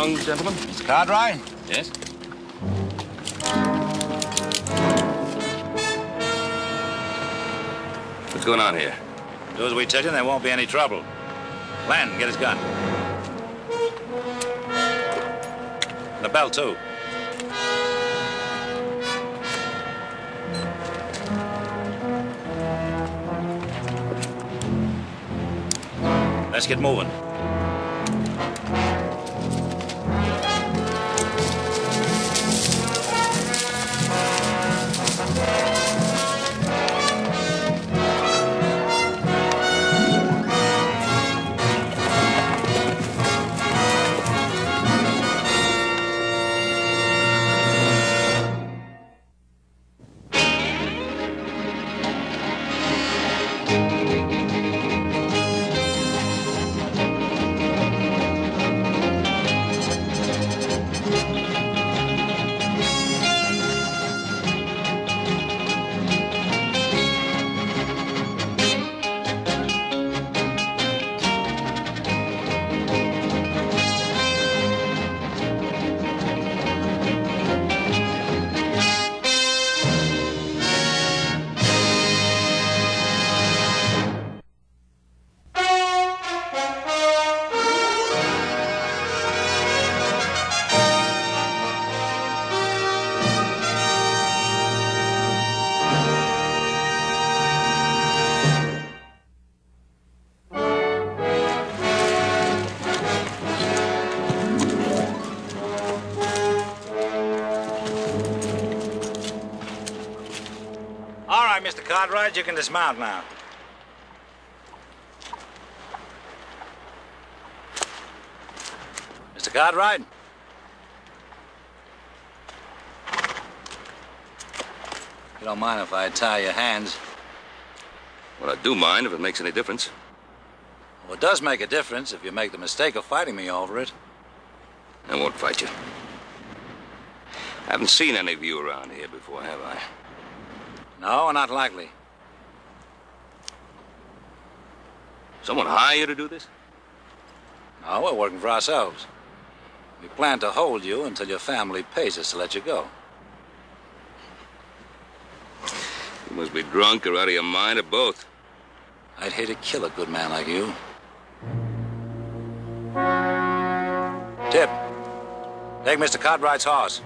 along, gentlemen. Mr. Cartwright? Yes? What's going on here? Do as we tell you and there won't be any trouble. Len, get his gun. The bell, too. Let's get moving. Mr. Cartwright, you can dismount now. Mr. Cartwright? You don't mind if I tie your hands? Well, I do mind if it makes any difference. Well, it does make a difference if you make the mistake of fighting me over it. I won't fight you. I haven't seen any of you around here before, have I? No, not likely. Someone hire you to do this? No, we're working for ourselves. We plan to hold you until your family pays us to let you go. You must be drunk or out of your mind or both. I'd hate to kill a good man like you. Tip, take Mr. Cartwright's horse.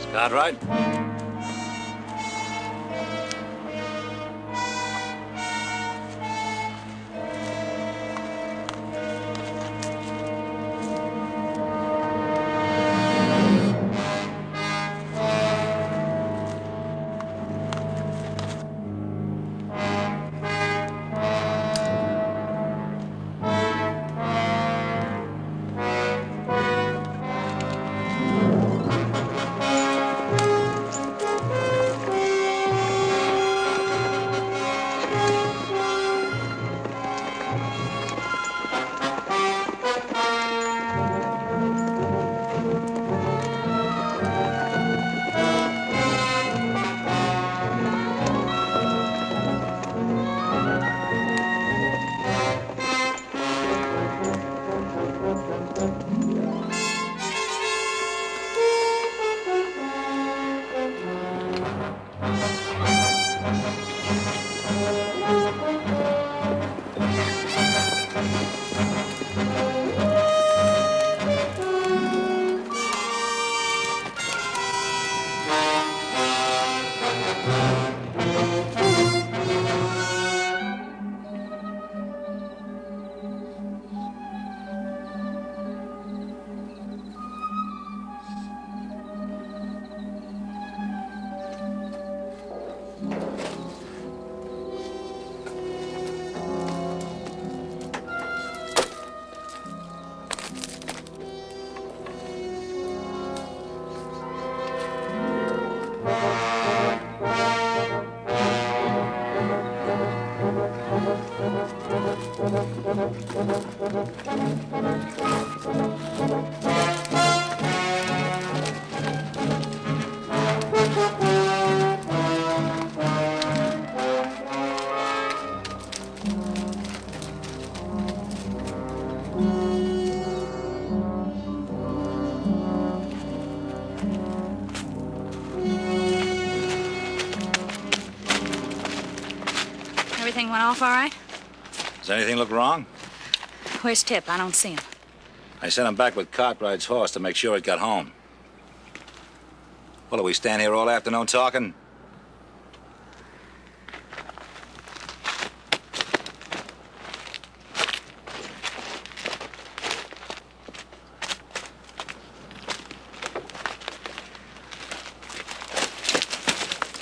Mr. Cartwright? went off all right? Does anything look wrong? Where's Tip? I don't see him. I sent him back with Cartwright's horse to make sure it got home. Well, do we stand here all afternoon talking?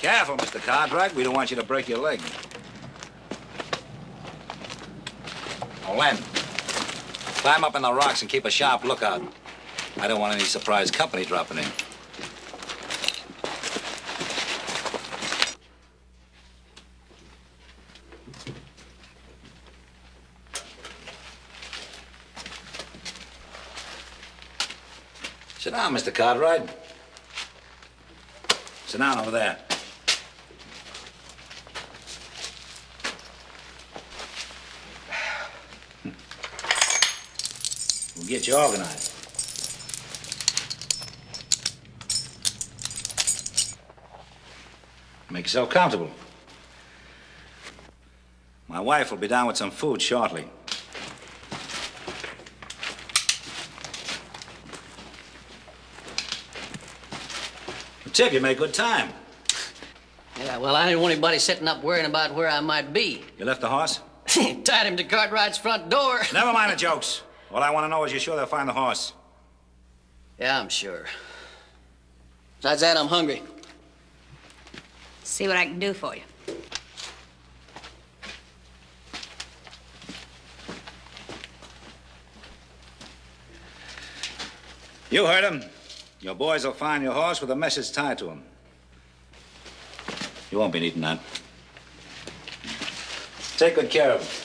Careful, Mr. Cartwright. We don't want you to break your leg. Oh, Len, climb up in the rocks and keep a sharp lookout. I don't want any surprise company dropping in. Sit down, Mr. Cartwright. Sit down over there. We'll get you organized. Make yourself comfortable. My wife will be down with some food shortly. Tip, you made good time. Yeah, well, I didn't want anybody sitting up worrying about where I might be. You left the horse? Tied him to Cartwright's front door. Never mind the jokes. All I want to know is you're sure they'll find the horse. Yeah, I'm sure. Besides that, I'm hungry. See what I can do for you. You heard him. Your boys will find your horse with a message tied to him. You won't be needing that. Take good care of him.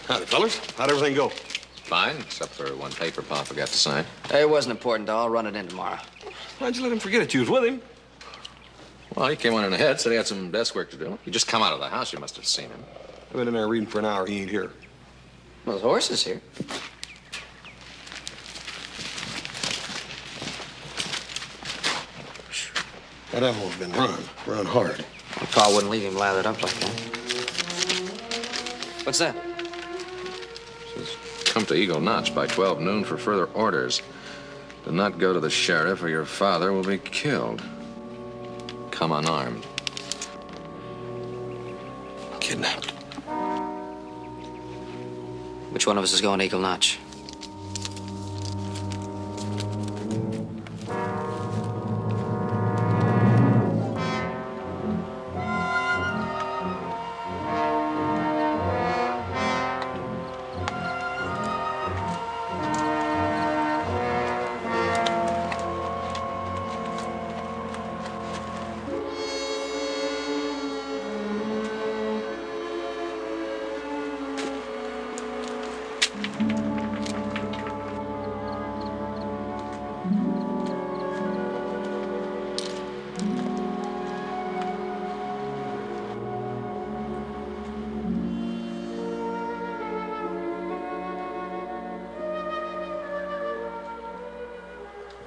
Howdy, fellas. How'd everything go? Fine, except for one paper Pa forgot to sign. It wasn't important, I'll run it in tomorrow. Why'd you let him forget it? You was with him. Well, he came on in ahead, said he had some desk work to do. You just come out of the house, you must have seen him. I've been in there reading for an hour. He ain't here. Well, the horse is here. That animal's been run hard. Pa wouldn't leave him lathered up like that. What's that? Says, come to Eagle Notch by 12 noon for further orders. Do not go to the sheriff or your father will be killed. Come unarmed. Kidnapped. Which one of us is going to Eagle Notch?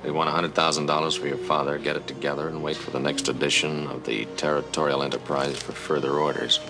They want $100,000 for your father. Get it together and wait for the next edition of the Territorial Enterprise for further orders.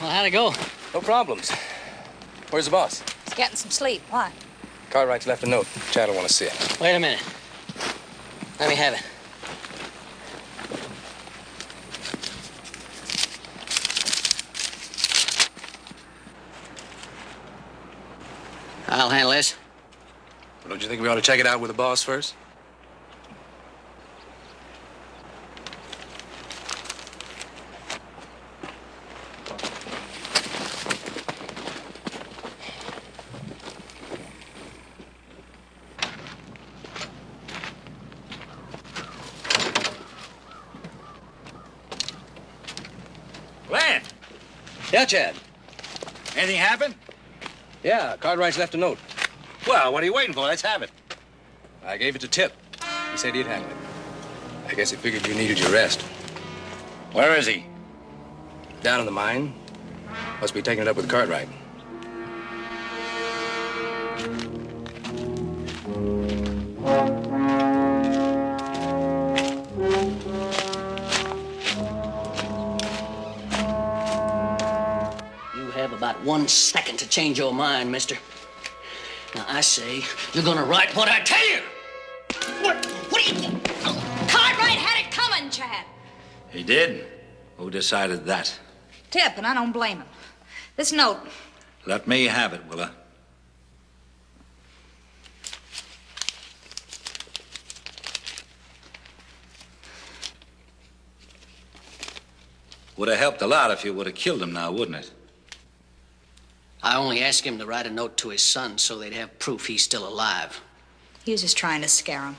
Well, how'd it go? No problems. Where's the boss? He's getting some sleep. Why? Cartwright's left a note. Chad will want to see it. Wait a minute. Let me have it. I'll handle this. Don't you think we ought to check it out with the boss first? Glenn! Yeah, Chad. Anything happen? Yeah, Cartwright's left a note. Well, what are you waiting for? Let's have it. I gave it to Tip. He said he'd handle it. I guess he figured you needed your rest. Where is he? Down in the mine. Must be taking it up with Cartwright. You have about 1 second to change your mind, mister. Now, I say you're gonna write what I tell you. What do you think? Cartwright had it coming, Chad. He did? Who decided that? Tip, and I don't blame him. This note. Let me have it, Willa. Would have helped a lot if you would have killed him now, wouldn't it? I only asked him to write a note to his son so they'd have proof he's still alive. He was just trying to scare him.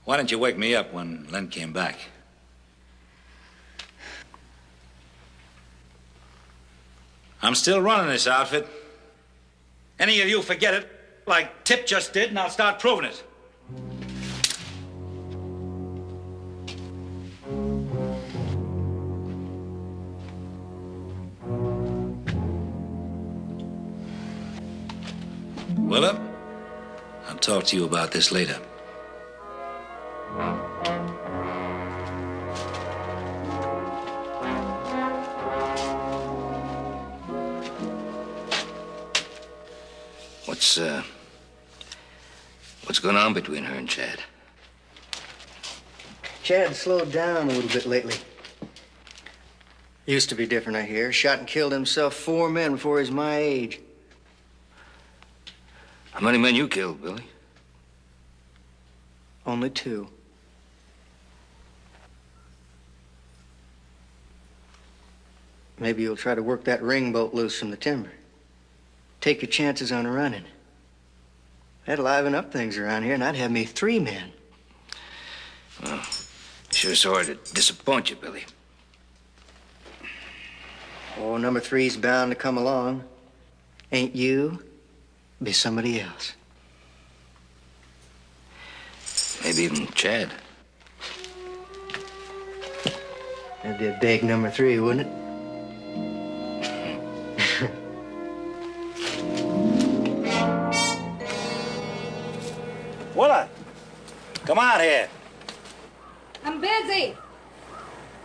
Why didn't you wake me up when Len came back? I'm still running this outfit. Any of you forget it, like Tip just did, and I'll start proving it. Willa, I'll talk to you about this later. What's going on between her and Chad? Chad slowed down a little bit lately. Used to be different, I hear. Shot and killed himself 4 men before he's my age. How many men you killed, Billy? Only 2. Maybe you'll try to work that ring bolt loose from the timber. Take your chances on running. That'd liven up things around here, and I'd have me 3 men. Well, sure sorry to disappoint you, Billy. Oh, number 3's bound to come along. Ain't you? Be somebody else. Maybe even Chad. That'd be a big number 3, wouldn't it? Willa, come out here. I'm busy.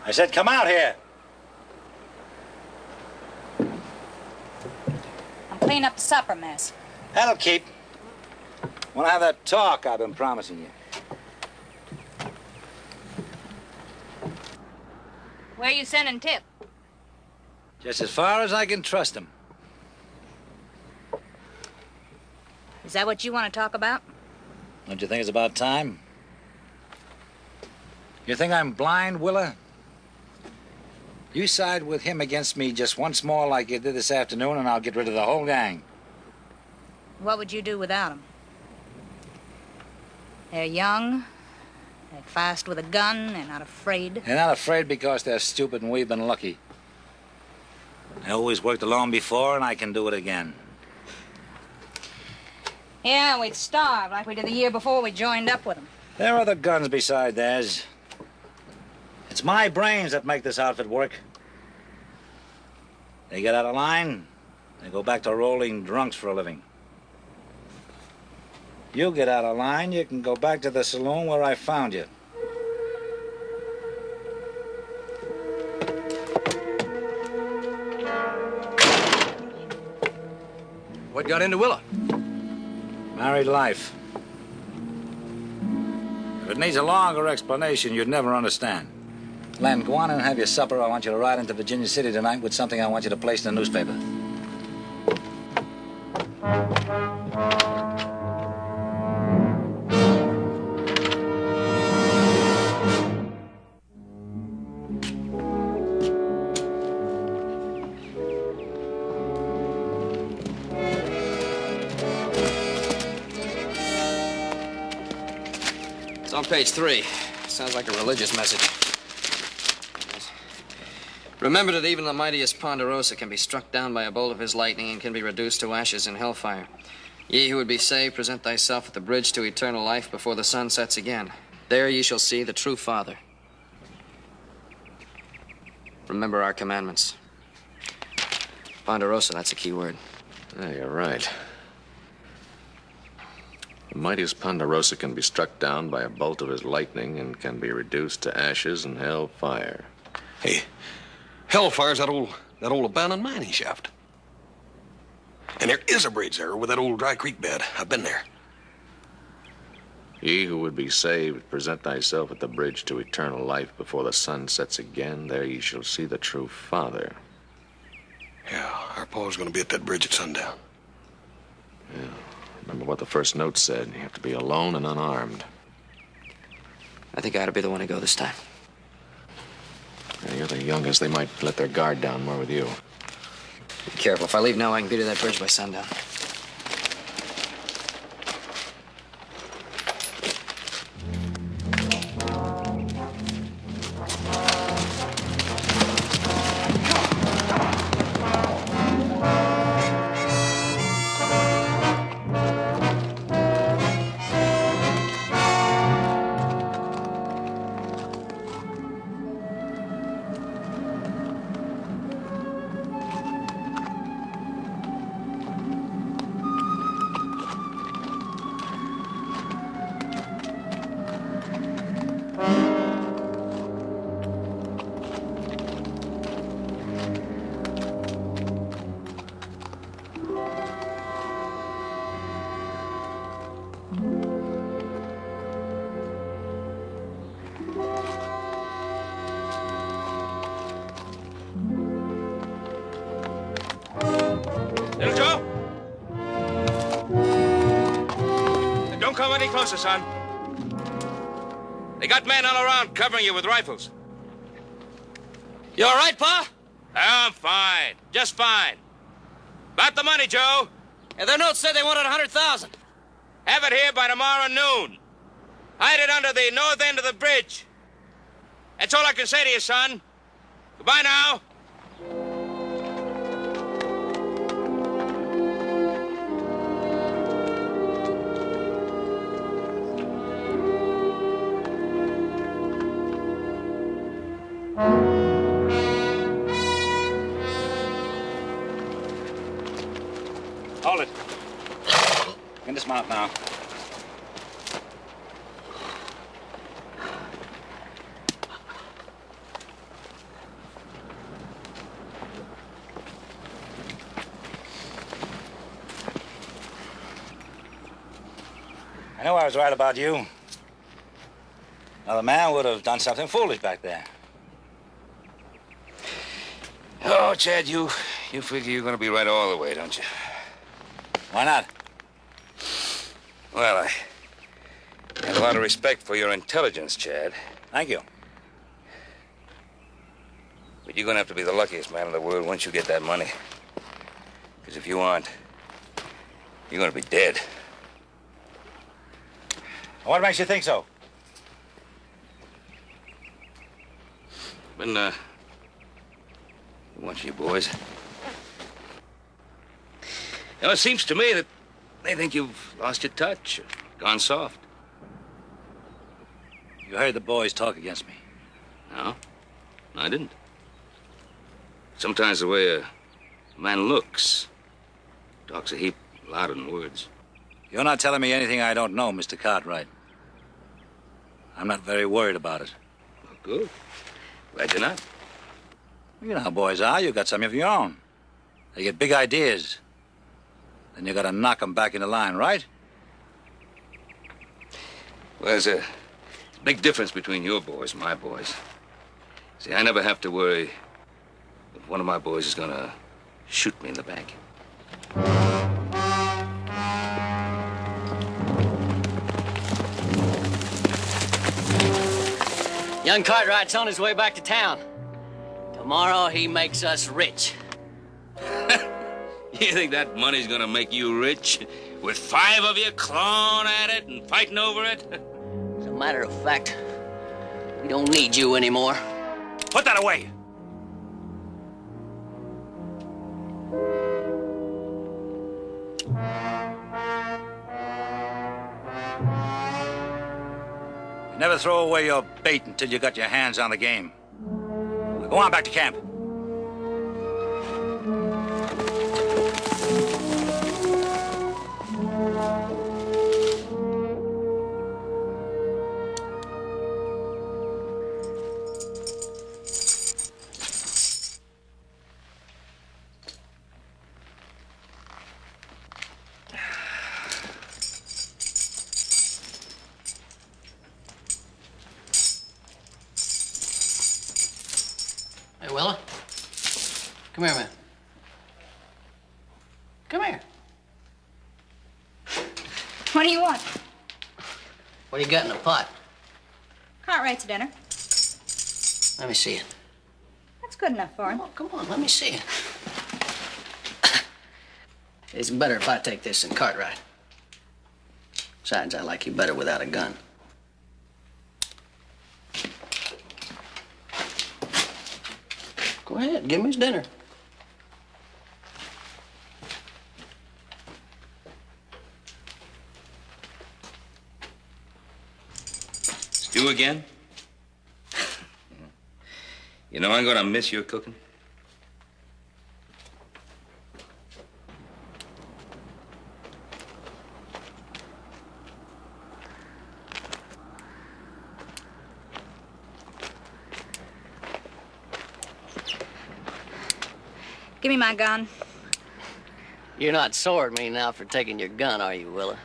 I said come out here. I'm cleaning up the supper mess. That'll keep. Want to have that talk I've been promising you. Where are you sending Tip? Just as far as I can trust him. Is that what you want to talk about? Don't you think it's about time? You think I'm blind, Willa? You side with him against me just once more like you did this afternoon, and I'll get rid of the whole gang. What would you do without them? They're young, they're fast with a gun, they're not afraid. They're not afraid because they're stupid and we've been lucky. I always worked alone before, and I can do it again. Yeah, we'd starve like we did the year before we joined up with them. There are other guns beside theirs. It's my brains that make this outfit work. They get out of line, they go back to rolling drunks for a living. You get out of line, you can go back to the saloon where I found you. What got into Willa? Married life. If it needs a longer explanation, you'd never understand. Len, go on and have your supper. I want you to ride into Virginia City tonight with something I want you to place in the newspaper. It's on page 3. Sounds like a religious message. Remember that even the mightiest Ponderosa can be struck down by a bolt of his lightning and can be reduced to ashes in hellfire. Ye who would be saved, present thyself at the bridge to eternal life before the sun sets again. There ye shall see the true Father. Remember our commandments. Ponderosa, that's a key word. Yeah, you're right. The mightiest Ponderosa can be struck down by a bolt of his lightning and can be reduced to ashes in hellfire. Hey, hellfire's that old abandoned mining shaft. And there is a bridge there with that old dry creek bed. I've been there. Ye who would be saved, present thyself at the bridge to eternal life before the sun sets again. There ye shall see the true Father. Yeah, our Paul's gonna be at that bridge at sundown. Yeah. Remember what the first note said. You have to be alone and unarmed. I think I ought to be the one to go this time. Yeah, you're the youngest. They might let their guard down more with you. Be careful. If I leave now, I can be to that bridge by sundown. Little Joe? Don't come any closer, son. They got men all around covering you with rifles. You all right, Pa? I'm fine. Just fine. About the money, Joe. Yeah, their note said they wanted 100,000. Have it here by tomorrow noon. Hide it under the north end of the bridge. That's all I can say to you, son. Goodbye now. Hold it. You can dismount now. I know I was right about you. Another man would have done something foolish back there. Oh, Chad, you figure you're going to be right all the way, don't you? Why not? Well, I have a lot of respect for your intelligence, Chad. Thank you. But you're going to have to be the luckiest man in the world once you get that money. Because if you aren't, you're going to be dead. What makes you think so? Been, watching you boys. Now, it seems to me that they think you've lost your touch, or gone soft. You heard the boys talk against me. No, I didn't. Sometimes the way a man looks talks a heap louder than words. You're not telling me anything I don't know, Mr. Cartwright. I'm not very worried about it. Well, good. Glad you're not. You know how boys are. You got some of your own. They get big ideas. then you gotta knock 'em back into line, right? Well, there's a big difference between your boys and my boys. See, I never have to worry if one of my boys is gonna shoot me in the back. Young Cartwright's on his way back to town. Tomorrow he makes us rich. You think that money's gonna make you rich? With 5 of you clawing at it and fighting over it? As a matter of fact, we don't need you anymore. Put that away! Never throw away your bait until you got your hands on the game. Now go on back to camp. Hey, Willa. Come here, man. Come here. What do you want? What do you got in the pot? Cartwright's dinner. Let me see it. That's good enough for him. Come on, let me see it. It's better if I take this than Cartwright. Besides, I like you better without a gun. Go ahead, give me his dinner. Stew again? You know I'm gonna miss your cooking. Give me my gun. You're not sore at me now for taking your gun, are you, Willa?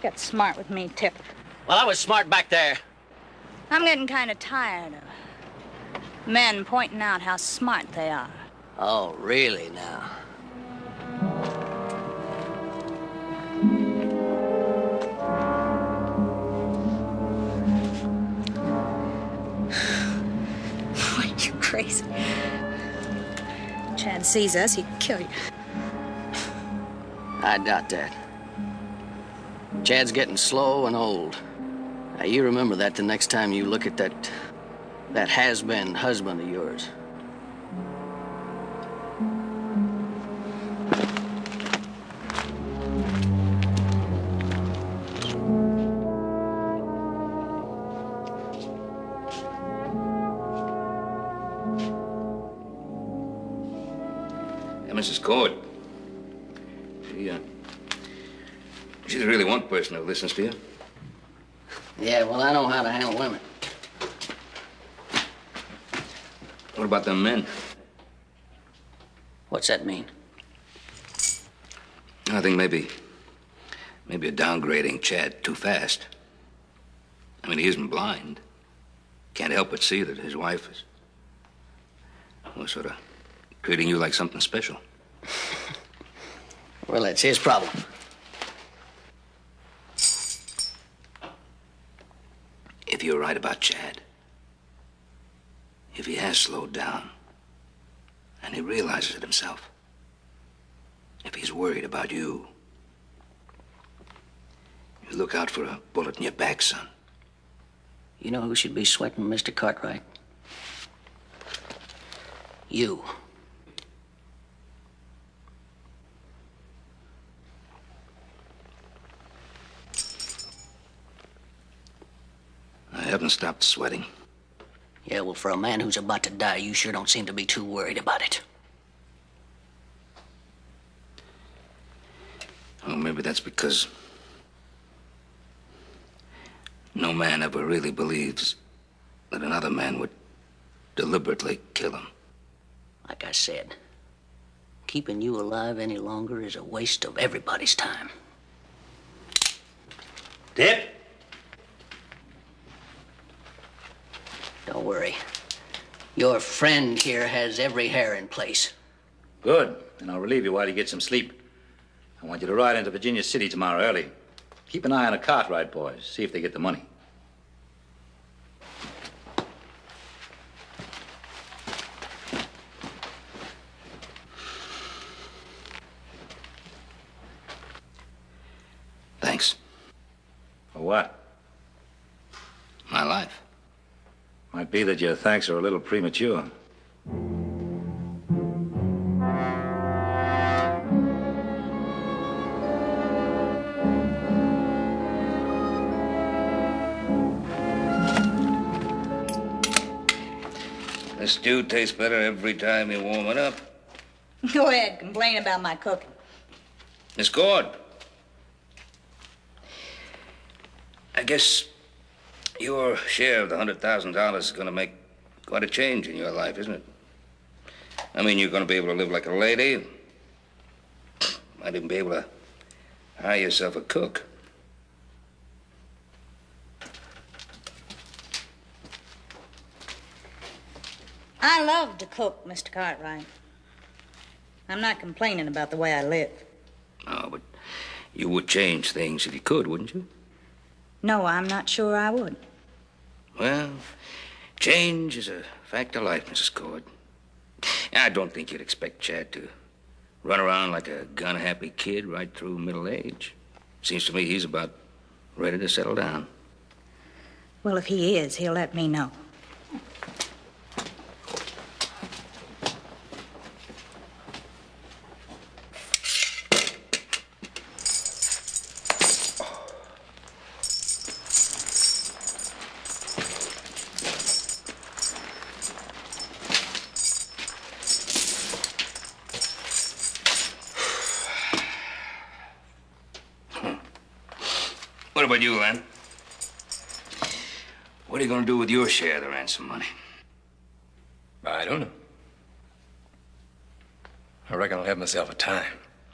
Get smart with me, Tip. Well, I was smart back there. I'm getting kind of tired of men pointing out how smart they are. Oh, really now? What, you crazy? Chad sees us, he'd kill you. I doubt that. Chad's getting slow and old. Now, you remember that the next time you look at that has-been husband of yours. Yeah, Mrs. Cord. She's really one person who listens to you. Yeah, well, I know how to handle women. What about them men? What's that mean? I think maybe you're downgrading Chad too fast. I mean, he isn't blind. Can't help but see that his wife is, well, sort of treating you like something special. Well, that's his problem. If you're right about Chad, if he has slowed down, and he realizes it himself, if he's worried about you, you look out for a bullet in your back, son. You know who should be sweating Mr. Cartwright? You. I haven't stopped sweating. Yeah, well, for a man who's about to die, you sure don't seem to be too worried about it. Well, maybe that's because no man ever really believes that another man would deliberately kill him. Like I said, Keeping you alive any longer is a waste of everybody's time. Tip? Don't worry. Your friend here has every hair in place. Good. And I'll relieve you while you get some sleep. I want you to ride into Virginia City tomorrow early. Keep an eye on the Cartwright boys. See if they get the money. Thanks. For what? My life. Might be that your thanks are a little premature. The stew tastes better every time you warm it up. Go ahead, complain about my cooking. Miss Cord. I guess your share of the $100,000 is going to make quite a change in your life, isn't it? I mean, you're going to be able to live like a lady. Might even be able to hire yourself a cook. I love to cook, Mr. Cartwright. I'm not complaining about the way I live. Oh, but you would change things if you could, wouldn't you? No, I'm not sure I would. Well, change is a fact of life, Mrs. Cord. I don't think you'd expect Chad to run around like a gun-happy kid right through middle age. Seems to me he's about ready to settle down. Well, if he is, he'll let me know. What about you, Len? What are you going to do with your share of the ransom money? I don't know. I reckon I'll have myself a time.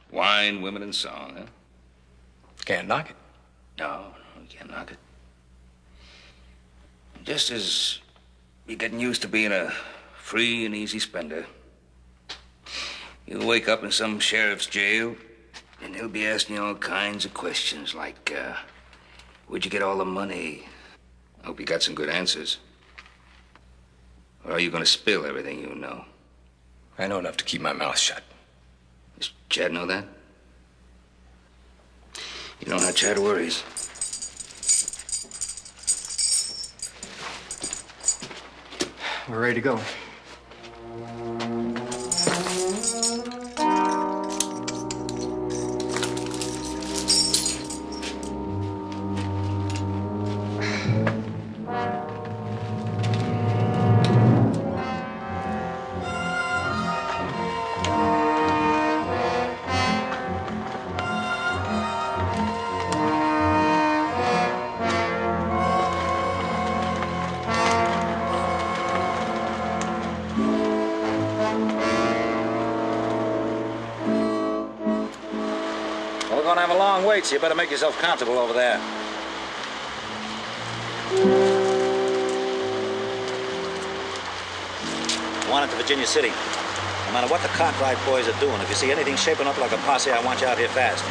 Wine, women, and song, huh? Can't knock it. No, you can't knock it. Just as you're getting used to being a free and easy spender, you'll wake up in some sheriff's jail, and they'll be asking you all kinds of questions like, where'd you get all the money? I hope you got some good answers. Or are you going to spill everything you know? I know enough to keep my mouth shut. Does Chad know that? You know how Chad worries. We're ready to go. We're gonna have a long wait, so you better make yourself comfortable over there. On into Virginia City. No matter what the Cartwright boys are doing, if you see anything shaping up like a posse, I want you out here fast.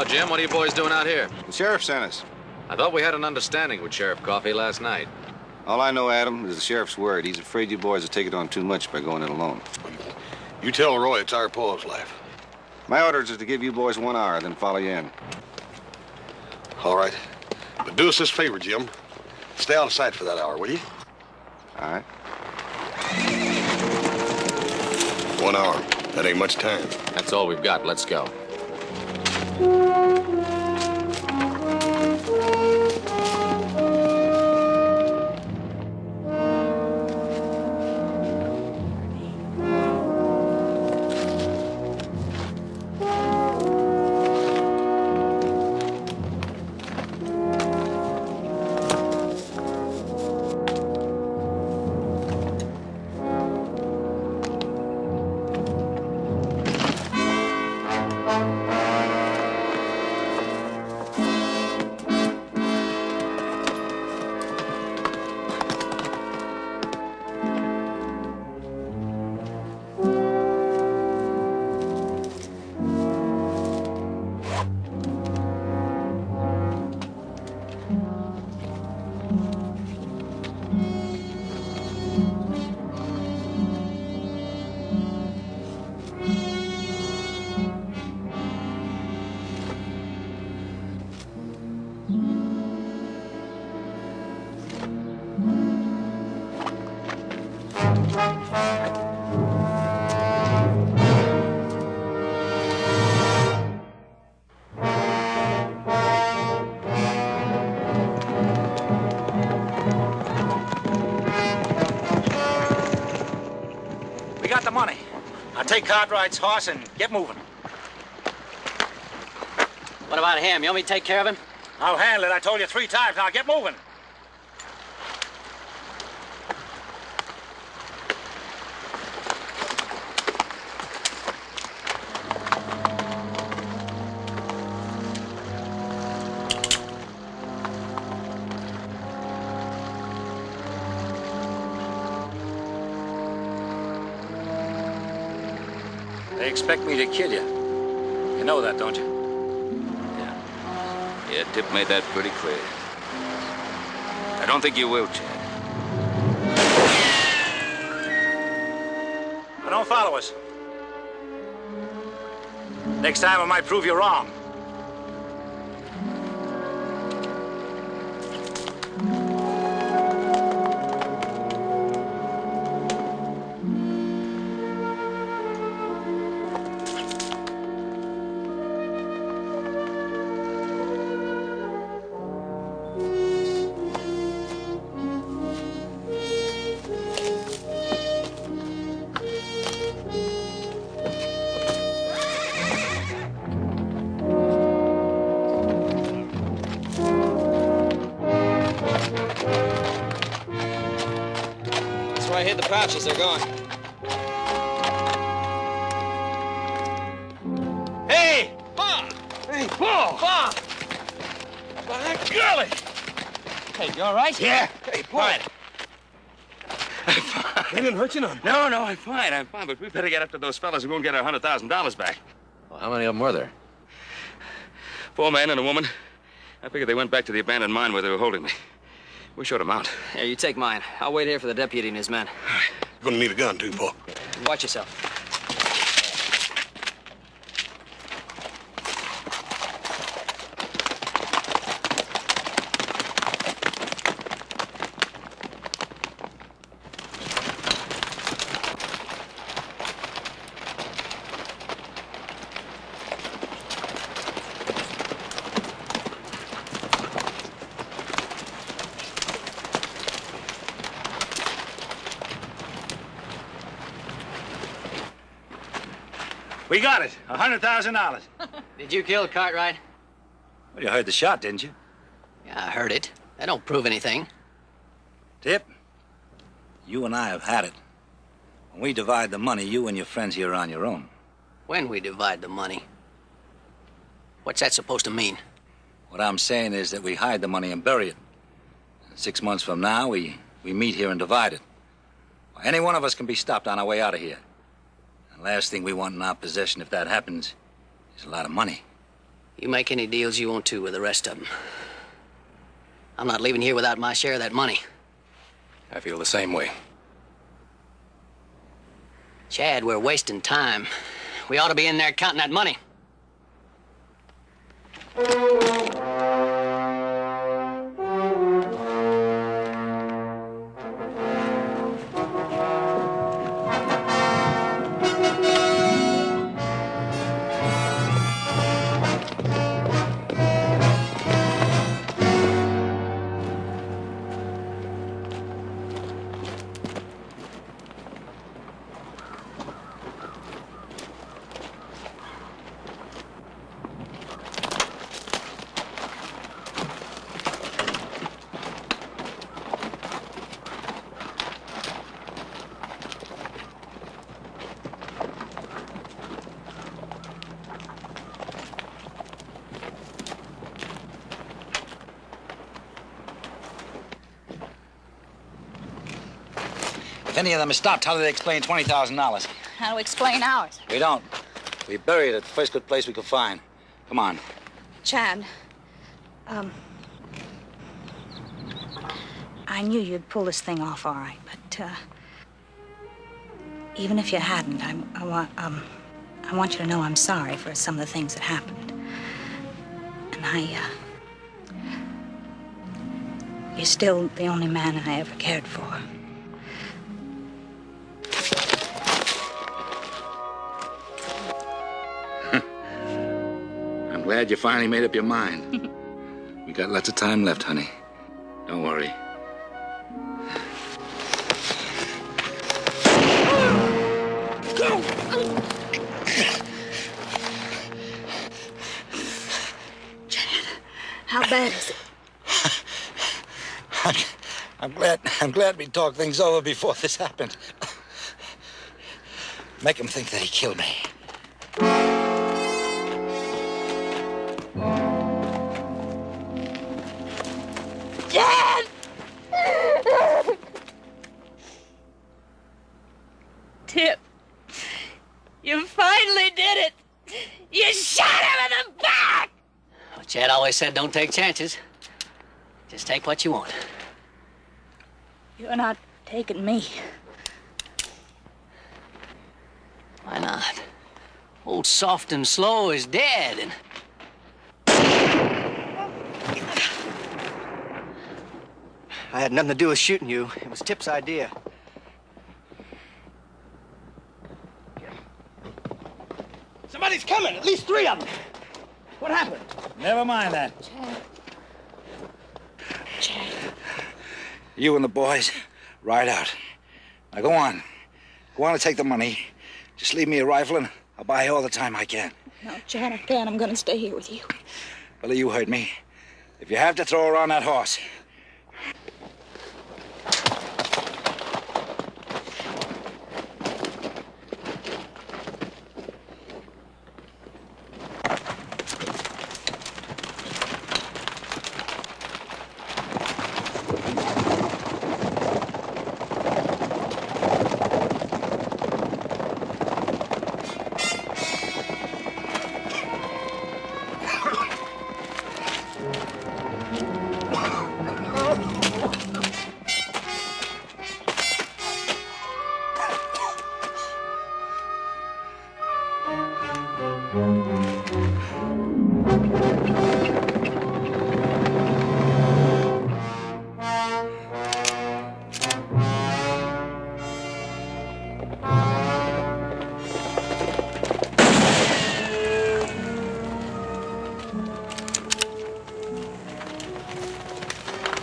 Jim. What are you boys doing out here? The sheriff sent us. I thought we had an understanding with Sheriff Coffey last night. All I know, Adam, is the sheriff's word. He's afraid you boys will take it on too much by going it alone. You tell Roy it's our Paul's life. My orders is to give you boys 1 hour, then follow you in. All right. But do us this favor, Jim. Stay out of sight for that hour, will you? All right. 1 hour. That ain't much time. That's all we've got. Let's go. We got the money. Now take Cartwright's horse and get moving. What about him? You want me to take care of him? I'll handle it. I told you 3 times. Now get moving. They expect me to kill you. You know that, don't you? Yeah, Tip made that pretty clear. I don't think you will, Chad. Now don't follow us. Next time I might prove you wrong. I hid the pouches. They're gone. Hey! Pa! Hey, Paul! Pa! By golly! Hey, you all right? Yeah. Hey, Paul. They didn't hurt you none. No, I'm fine, but we better get up to those fellas who won't get our $100,000 back. Well, how many of them were there? 4 men and a woman. I figured they went back to the abandoned mine where they were holding me. We showed them out. Here, you take mine. I'll wait here for the deputy and his men. You're gonna need a gun, too, Paul. Watch yourself. We got it. $100,000. Did you kill Cartwright? Well, you heard the shot, didn't you? Yeah, I heard it. That don't prove anything. Tip, you and I have had it. When we divide the money, you and your friends here are on your own. When we divide the money. What's that supposed to mean? What I'm saying is that we hide the money and bury it. 6 months from now, we meet here and divide it. Any one of us can be stopped on our way out of here. The last thing we want in our possession, if that happens, is a lot of money. You make any deals you want to with the rest of them. I'm not leaving here without my share of that money. I feel the same way. Chad, we're wasting time. We ought to be in there counting that money. If any of them is stopped, how do they explain $20,000? How to explain ours? We don't. We bury it at the first good place we could find. Come on. Chad, I knew you'd pull this thing off all right, but, even if you hadn't, I want you to know I'm sorry for some of the things that happened. And you're still the only man I ever cared for. I'm glad you finally made up your mind. We got lots of time left, honey. Don't worry. Chad, how bad is it? I'm glad we talked things over before this happened. Make him think that he killed me. Dad! Tip, you finally did it! You shot him in the back! Well, Chad always said don't take chances. Just take what you want. You're not taking me. Why not? Old Soft and Slow is dead, and... I had nothing to do with shooting you. It was Tip's idea. Somebody's coming, at least 3 of them. What happened? Never mind that. Chad. You and the boys, ride out. Now go on. Go on and take the money. Just leave me a rifle and I'll buy you all the time I can. No, Chad, I can't. I'm gonna stay here with you. Well, you heard me. If you have to throw around that horse.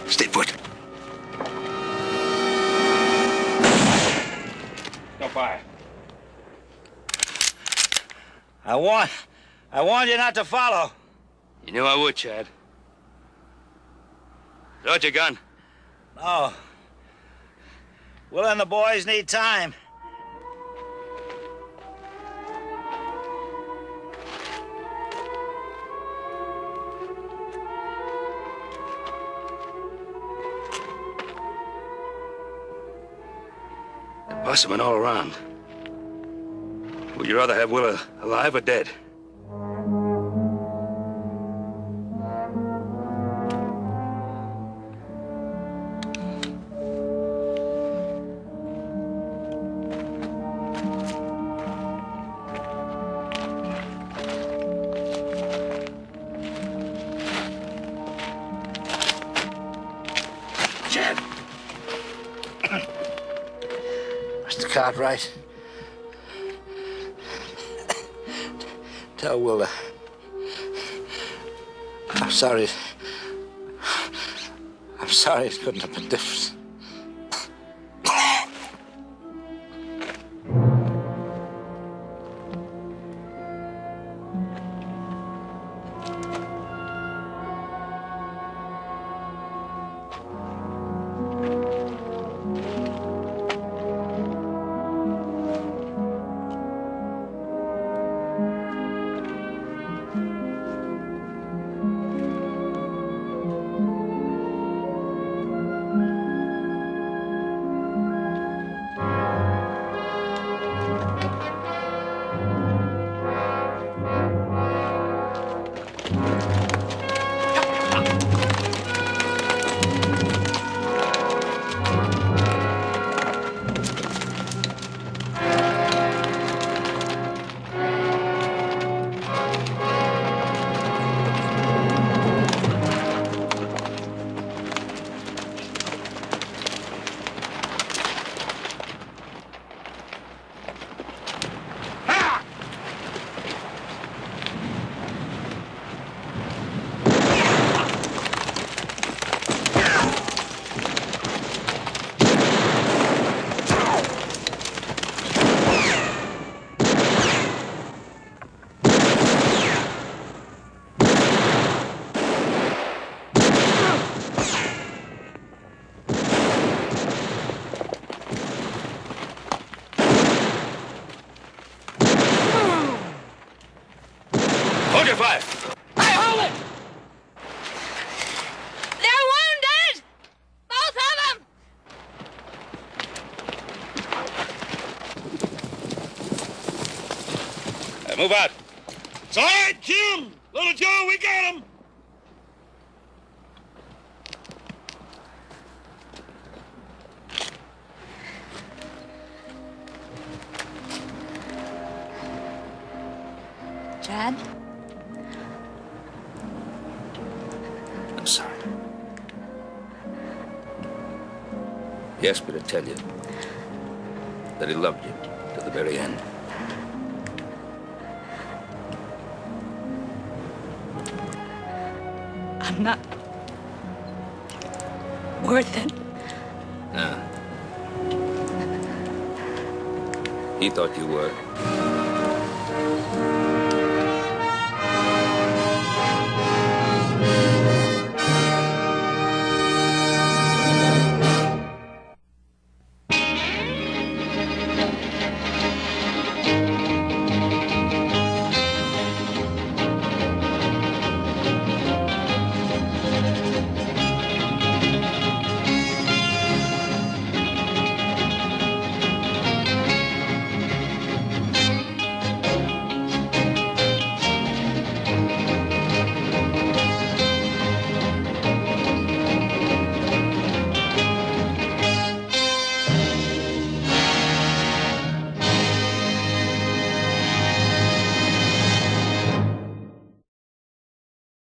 Stay put. Don't fire. I warned you not to follow. You knew I would, Chad. Throw your gun. No. Will and the boys need time. Bust them all around. Would you rather have Willa alive or dead? Cartwright. Tell Wilder. I'm sorry. I'm sorry it couldn't have been different. Move out. It's all right, Jim. Little Joe, we got him. Chad? I'm sorry. He asked me to tell you that he loved you to the very end. I'm not worth it. No. He thought you were.